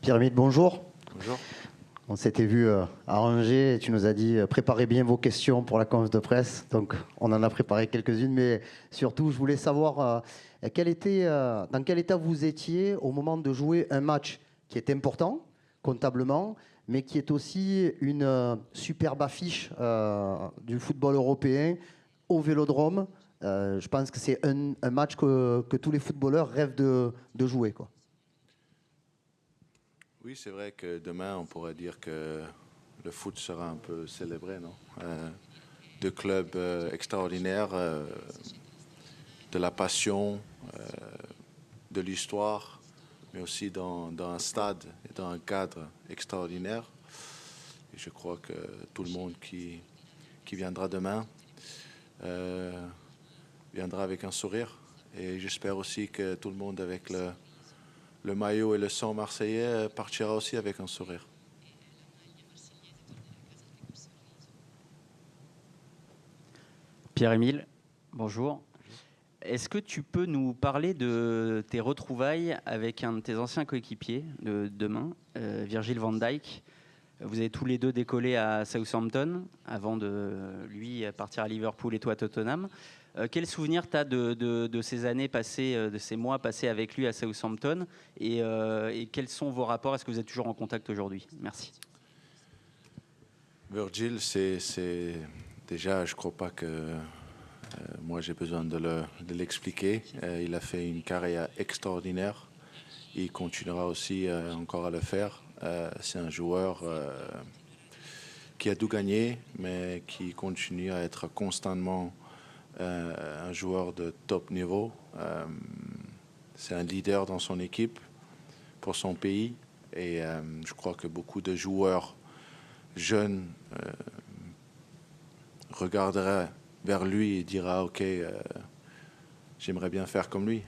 Pyramide, bonjour. Bonjour. On s'était vu à Angers et tu nous as dit préparez bien vos questions pour la conférence de presse. Donc on en a préparé quelques-unes, mais surtout je voulais savoir dans quel état vous étiez au moment de jouer un match qui est important comptablement, mais qui est aussi une superbe affiche du football européen au Vélodrome. Je pense que c'est un match que tous les footballeurs rêvent de jouer, quoi. Oui, c'est vrai que demain, on pourrait dire que le foot sera un peu célébré, non? Deux clubs extraordinaires, de la passion, de l'histoire, mais aussi dans un stade et dans un cadre extraordinaire. Et je crois que tout le monde qui viendra demain viendra avec un sourire. Et j'espère aussi que tout le monde avec le maillot et le sang marseillais partira aussi avec un sourire. Pierre-Émile, bonjour. Est-ce que tu peux nous parler de tes retrouvailles avec un de tes anciens coéquipiers de demain, Virgil van Dijk? Vous avez tous les deux décollé à Southampton avant de lui partir à Liverpool et toi à Tottenham. Quel souvenir tu as de ces années passées, de ces mois passés avec lui à Southampton et quels sont vos rapports? Est-ce que vous êtes toujours en contact aujourd'hui? Merci. Virgil, c'est déjà, je ne crois pas que moi j'ai besoin de l'expliquer. Il a fait une carrière extraordinaire. Il continuera aussi encore à le faire. C'est un joueur qui a tout gagné, mais qui continue à être constamment un joueur de top niveau. C'est un leader dans son équipe, pour son pays. Et je crois que beaucoup de joueurs jeunes regarderaient vers lui et dira ok, j'aimerais bien faire comme lui.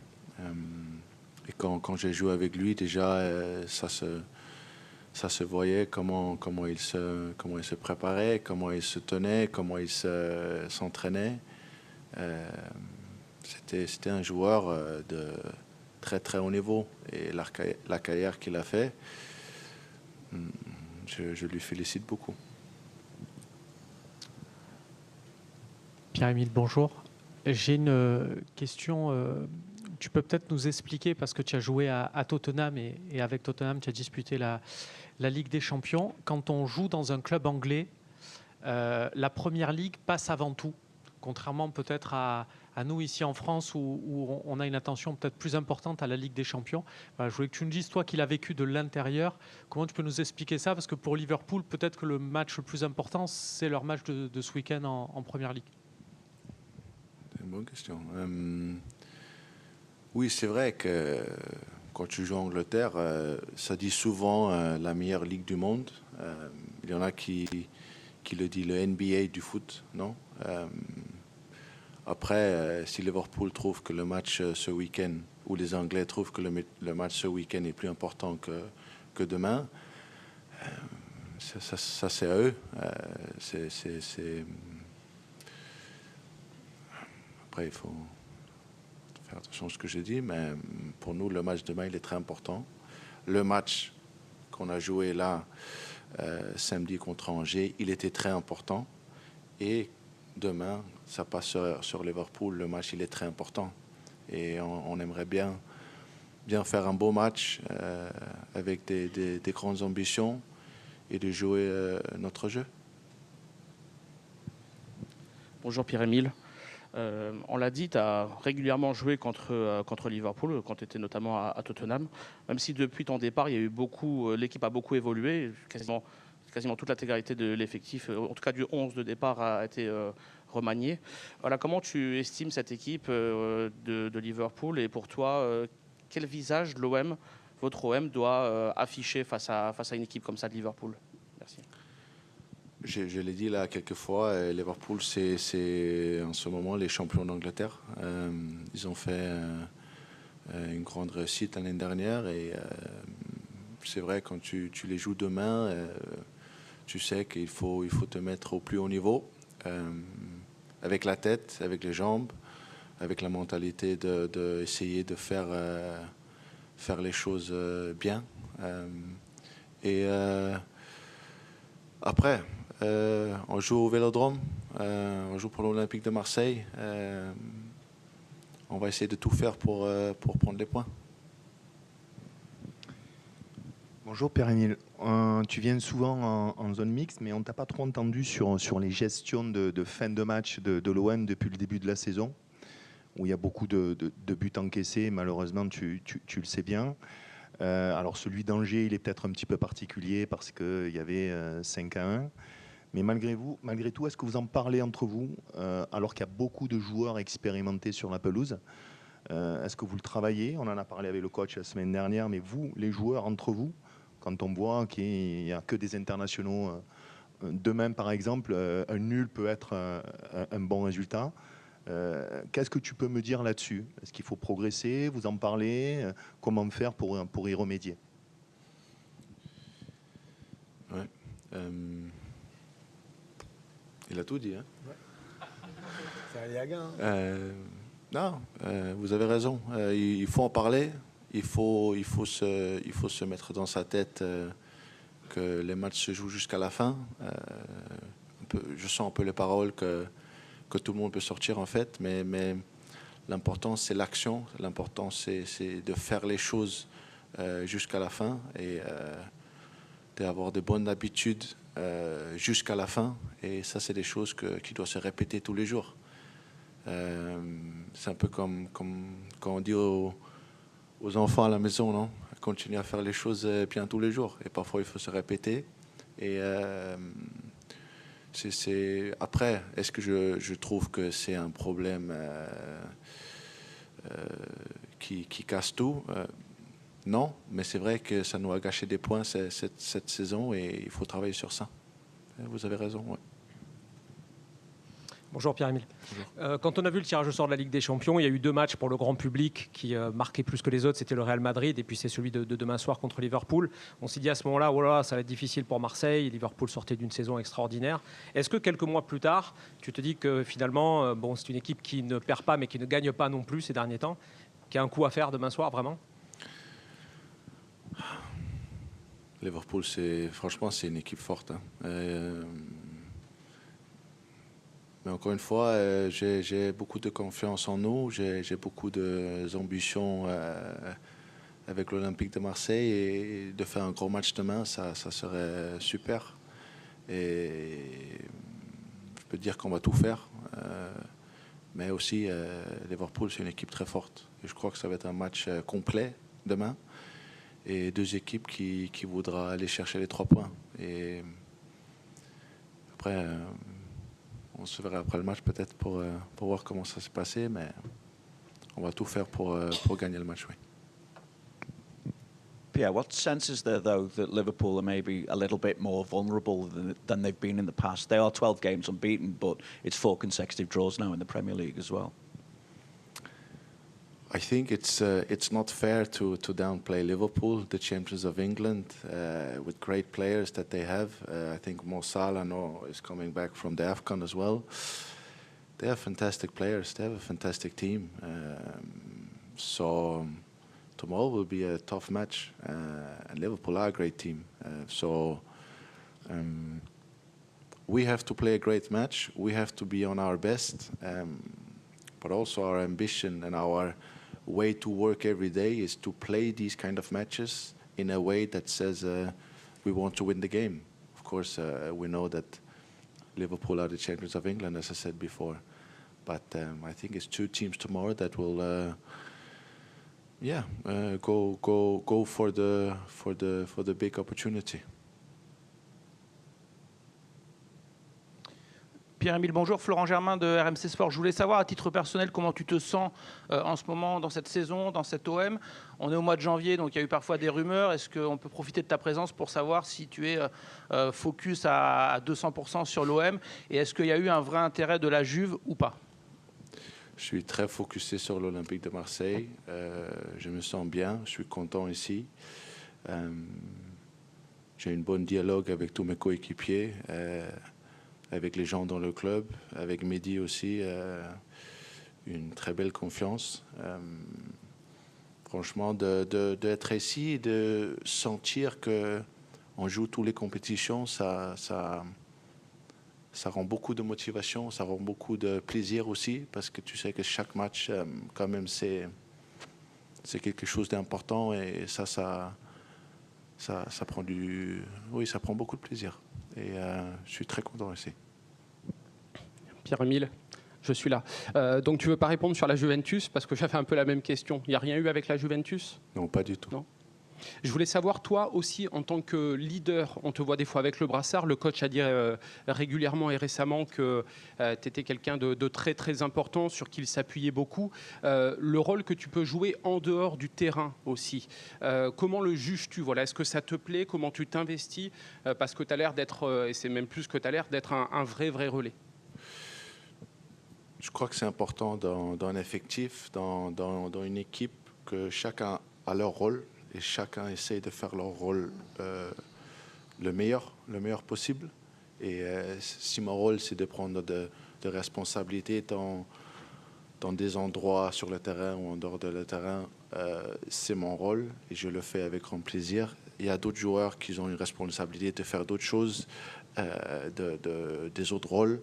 Et quand j'ai joué avec lui, déjà, ça se voyait comment il se préparait, comment il se tenait, comment il s'entraînait. C'était un joueur de très très haut niveau. Et la carrière qu'il a fait, je lui félicite beaucoup. Pierre-Émile, bonjour. J'ai une question. Tu peux peut-être nous expliquer, parce que tu as joué à Tottenham et avec Tottenham, tu as disputé la Ligue des Champions. Quand on joue dans un club anglais, la Première Ligue passe avant tout, contrairement peut-être à nous ici en France où on a une attention peut-être plus importante à la Ligue des Champions. Voilà, je voulais que tu nous dises, toi qui l'as vécu de l'intérieur, comment tu peux nous expliquer ça? Parce que pour Liverpool, peut-être que le match le plus important, c'est leur match de ce week-end en Première Ligue. C'est une bonne question. Oui, c'est vrai que quand tu joues en Angleterre, ça dit souvent la meilleure ligue du monde. Il y en a qui le dit le NBA du foot, non? Après, si Liverpool trouve que le match ce week-end, ou les Anglais trouvent que le match ce week-end est plus important que demain, ça c'est à eux. Après, il faut faire attention à ce que je dis, mais pour nous, le match demain, il est très important. Le match qu'on a joué là, samedi contre Angers, il était très important. Et demain, ça passe sur Liverpool, le match, il est très important. Et on aimerait bien faire un beau match avec des grandes ambitions et de jouer notre jeu. Bonjour Pierre-Émile. On l'a dit, tu as régulièrement joué contre Liverpool, quand tu étais notamment à Tottenham. Même si depuis ton départ, il y a eu l'équipe a beaucoup évolué, quasiment toute l'intégralité de l'effectif, en tout cas du 11 de départ, a été remaniée. Voilà, comment tu estimes cette équipe de Liverpool et pour toi, quel visage votre OM doit afficher face à une équipe comme ça de Liverpool? Merci. Je l'ai dit là quelques fois, Liverpool, c'est en ce moment les champions d'Angleterre. Ils ont fait une grande réussite l'année dernière et c'est vrai, quand tu les joues demain, tu sais qu'il faut te mettre au plus haut niveau, avec la tête, avec les jambes, avec la mentalité d'essayer de faire les choses bien. Et après, on joue au Vélodrome, on joue pour l'Olympique de Marseille. On va essayer de tout faire pour prendre les points. Bonjour Pierre-Emile, tu viens souvent en zone mixte, mais on ne t'a pas trop entendu sur les gestions de fin de match de l'OM depuis le début de la saison, où il y a beaucoup de buts encaissés, malheureusement tu le sais bien. Alors celui d'Angers, il est peut-être un petit peu particulier parce qu'il y avait 5-1, mais malgré tout, est-ce que vous en parlez entre vous, alors qu'il y a beaucoup de joueurs expérimentés sur la pelouse? Est-ce que vous le travaillez? On en a parlé avec le coach la semaine dernière, mais vous, les joueurs, entre vous, quand on voit qu'il n'y a que des internationaux, demain par exemple, un nul peut être un bon résultat. Qu'est-ce que tu peux me dire là-dessus? Est-ce qu'il faut progresser? Vous en parlez? Comment faire pour y remédier? Ouais. Il a tout dit. Hein? Ouais. C'est un Liaga. Non, vous avez raison. Il faut en parler. Il faut se mettre dans sa tête que les matchs se jouent jusqu'à la fin. Je sens un peu les paroles que tout le monde peut sortir en fait, mais l'important c'est l'action. L'important c'est de faire les choses jusqu'à la fin et d'avoir de bonnes habitudes jusqu'à la fin. Et ça, c'est des choses qui doivent se répéter tous les jours. C'est un peu comme quand on dit aux enfants à la maison, non? Continuer à faire les choses bien tous les jours. Et parfois, il faut se répéter. Et après, est-ce que je trouve que c'est un problème qui casse tout? Non, mais c'est vrai que ça nous a gâché des points cette saison et il faut travailler sur ça. Vous avez raison, ouais. Bonjour Pierre-Emile. Quand on a vu le tirage au sort de la Ligue des Champions, il y a eu 2 matchs pour le grand public qui marquaient plus que les autres. C'était le Real Madrid et puis c'est celui de demain soir contre Liverpool. On s'est dit à ce moment-là, oh là là, ça va être difficile pour Marseille. Liverpool sortait d'une saison extraordinaire. Est-ce que quelques mois plus tard, tu te dis que finalement, bon, c'est une équipe qui ne perd pas mais qui ne gagne pas non plus ces derniers temps, qui a un coup à faire demain soir vraiment? Liverpool, franchement, c'est une équipe forte. Hein. Mais encore une fois, j'ai beaucoup de confiance en nous, j'ai beaucoup d'ambitions avec l'Olympique de Marseille et de faire un gros match demain, ça serait super. Et je peux dire qu'on va tout faire. Mais aussi, Liverpool, c'est une équipe très forte. Et je crois que ça va être un match complet demain. Et 2 équipes qui voudra aller chercher les 3 points. Et après, on se verra après le match peut-être pour voir comment ça s'est passé, mais on va tout faire pour gagner le match, oui. Pierre, what sense is there, though, that Liverpool are maybe a little bit more vulnerable than they've been in the past? They are 12 games unbeaten, but it's 4 consecutive draws now in the Premier League as well. I think it's not fair to downplay Liverpool, the champions of England, with great players that they have. I think Mo Salah is coming back from the AFCON as well. They have fantastic players. They have a fantastic team. So tomorrow will be a tough match, and Liverpool are a great team. So we have to play a great match. We have to be on our best, but also our ambition and our way to work every day is to play these kind of matches in a way that says we want to win the game. Of course, we know that Liverpool are the champions of England, as I said before. But I think it's 2 teams tomorrow that will, go for the big opportunity. Pierre-Emile, bonjour. Florent Germain de RMC Sport. Je voulais savoir, à titre personnel, comment tu te sens en ce moment, dans cette saison, dans cette OM. On est au mois de janvier, donc il y a eu parfois des rumeurs. Est-ce qu'on peut profiter de ta présence pour savoir si tu es focus à 200% sur l'OM? Et est-ce qu'il y a eu un vrai intérêt de la Juve ou pas? Je suis très focusé sur l'Olympique de Marseille. Je me sens bien, je suis content ici. J'ai un bon dialogue avec tous mes coéquipiers. Avec les gens dans le club, avec Mehdi aussi, une très belle confiance. Franchement, d'être ici et de sentir que on joue toutes les compétitions, ça rend beaucoup de motivation, ça rend beaucoup de plaisir aussi, parce que tu sais que chaque match, quand même, c'est quelque chose d'important et ça prend ça prend beaucoup de plaisir. Et je suis très content ici. Pierre-Emile, je suis là. Donc tu ne veux pas répondre sur la Juventus, parce que j'avais un peu la même question. Il n'y a rien eu avec la Juventus? Non, pas du tout. Non. Je voulais savoir, toi aussi, en tant que leader, on te voit des fois avec le brassard, le coach a dit régulièrement et récemment que tu étais quelqu'un de très très important, sur qui il s'appuyait beaucoup. Le rôle que tu peux jouer en dehors du terrain aussi, comment le juges-tu? Voilà, est-ce que ça te plaît? Comment tu t'investis? Parce que tu as l'air d'être, et c'est même plus que tu as l'air d'être un vrai relais. Je crois que c'est important dans un effectif, dans une équipe, que chacun a leur rôle. Et chacun essaie de faire leur rôle le meilleur possible. Et si mon rôle, c'est de prendre de responsabilités dans des endroits sur le terrain ou en dehors de le terrain, c'est mon rôle et je le fais avec grand plaisir. Il y a d'autres joueurs qui ont une responsabilité de faire d'autres choses, des autres rôles.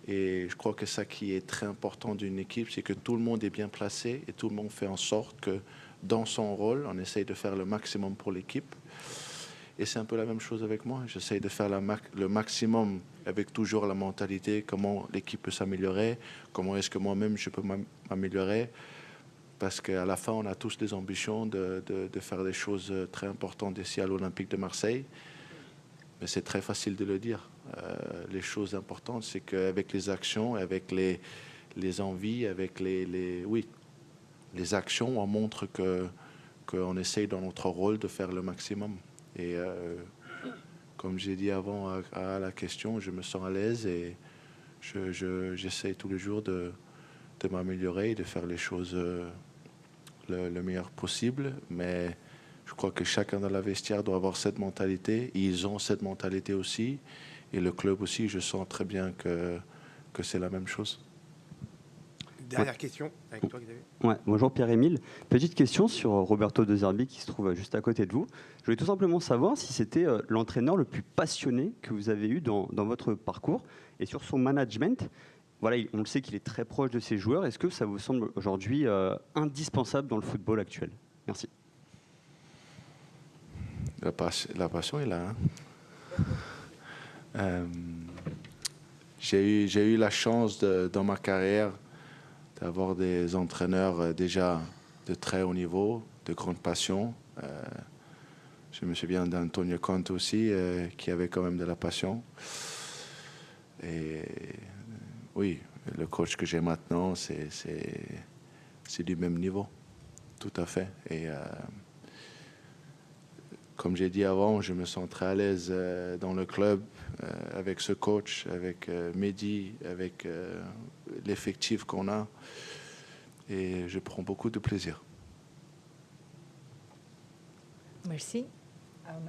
Et je crois que ça qui est très important d'une équipe, c'est que tout le monde est bien placé et tout le monde fait en sorte que dans son rôle, on essaye de faire le maximum pour l'équipe. Et c'est un peu la même chose avec moi. J'essaye de faire le maximum avec toujours la mentalité, comment l'équipe peut s'améliorer, comment est-ce que moi-même je peux m'améliorer. Parce qu'à la fin, on a tous des ambitions de faire des choses très importantes ici à l'Olympique de Marseille. Mais c'est très facile de le dire. Les choses importantes, c'est qu'avec les actions, avec les envies, avec les actions, on montre qu'on essaye dans notre rôle de faire le maximum. Et comme j'ai dit avant à la question, je me sens à l'aise et j'essaie tous les jours de m'améliorer et de faire les choses le meilleur possible. Mais je crois que chacun dans la vestiaire doit avoir cette mentalité. Ils ont cette mentalité aussi. Et le club aussi, je sens très bien que c'est la même chose. Dernière question, avec toi, Xavier. Ouais, bonjour Pierre-Emile. Petite question sur Roberto De Zerbi qui se trouve juste à côté de vous. Je voulais tout simplement savoir si c'était l'entraîneur le plus passionné que vous avez eu dans votre parcours et sur son management. Voilà, on le sait qu'il est très proche de ses joueurs. Est-ce que ça vous semble aujourd'hui indispensable dans le football actuel? Merci. La passion est là. J'ai eu la chance dans ma carrière d'avoir des entraîneurs déjà de très haut niveau, de grande passion. Je me souviens d'Antonio Conte aussi, qui avait quand même de la passion. Et oui, le coach que j'ai maintenant, c'est du même niveau, tout à fait. Et comme j'ai dit avant, je me sens très à l'aise dans le club, avec ce coach, avec Mehdi, avec l'effectif qu'on a. Et je prends beaucoup de plaisir. Merci. Arman.